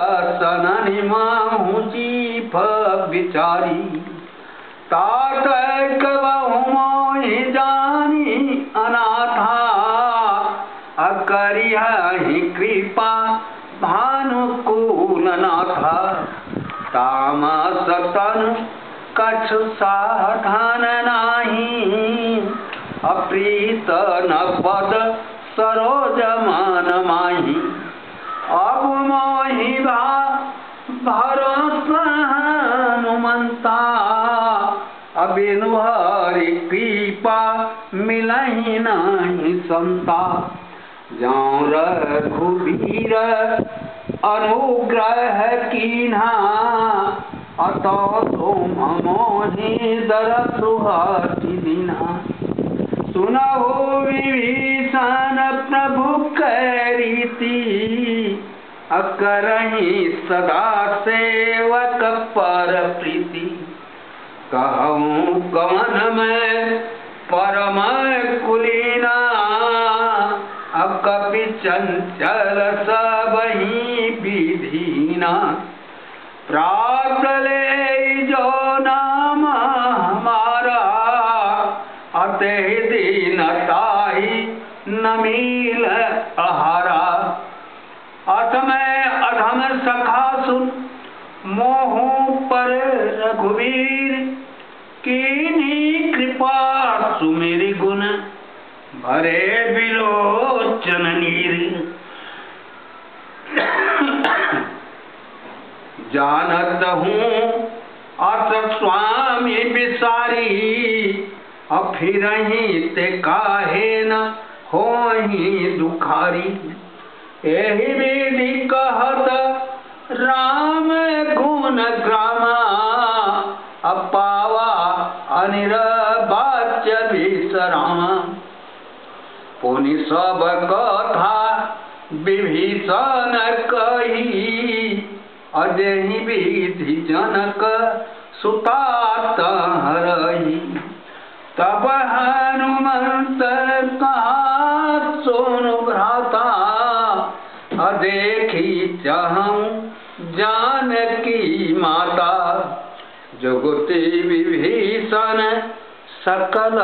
सननि माहुची विचारी तात कबहु मोहि जानी अनाथा अकरिहि कृपा भानुकूल नाथा तामस तनु कछु साधन नाही अप्रीत न पद सरोज मान माही अब मोहि भरोसा हनुमंता अबिनु हरि कृपा मिलहि नहीं संता जाऊं रघुबीर अनुग्रह कीन्हा अतो तुम मोहि दरसु हरि दीन्हा सुनहु विभीषण प्रभु रीति अकरहि सदा सेवक पर प्रीति कहूँ कवन में परम कुलीना अकपि चंचल सबहि विधीना प्राप्त ले जो नाम हमारा अते दीनताहि न मिल आहारा अथमय अधम सखा सुन मोहु पर रघुवीर कीन्ही कृपा सुमेरि गुण भरे बिलोचन नीर जानत हूँ अस स्वामी बिसारी अफिरहि ते काहे न होहि दुखारी एहि विधि कहत राम गुण ग्रामा अपावा अनिर्वाच्य विश्रामा पुनि सब कथा विभीषण कही अजहि विधि जनक सुतात हरहि तब हनुमंत कहा सोनु भ्राता देखी चाहूं जानकी माता जुगति विभीषण सकल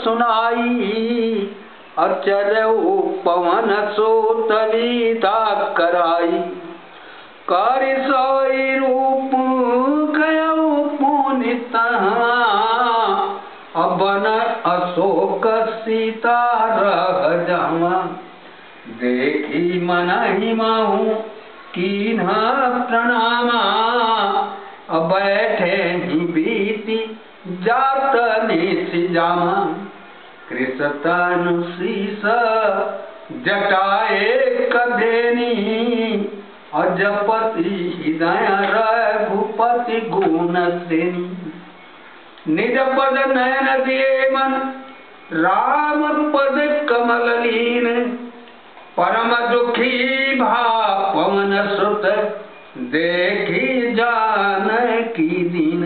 सुनाई अचरऊ पवन सुत लीता कराई कर सोई रूप गयऊ पुनित अबन अशोक सीता रह जावा देखी मनहि माहू कीन्हा प्रणामा बैठे ही बीती जात निशि जामा कृषतनु शीस जटाए कधेनी अजपति हृदय रघुपति गुण सेनी निज पद नयन दिए मन राम पद कमल लीन परम दुखी भा पवन सुत देखी जानकी दीन।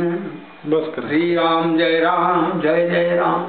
बस कर। श्री राम जय राम जय जय राम।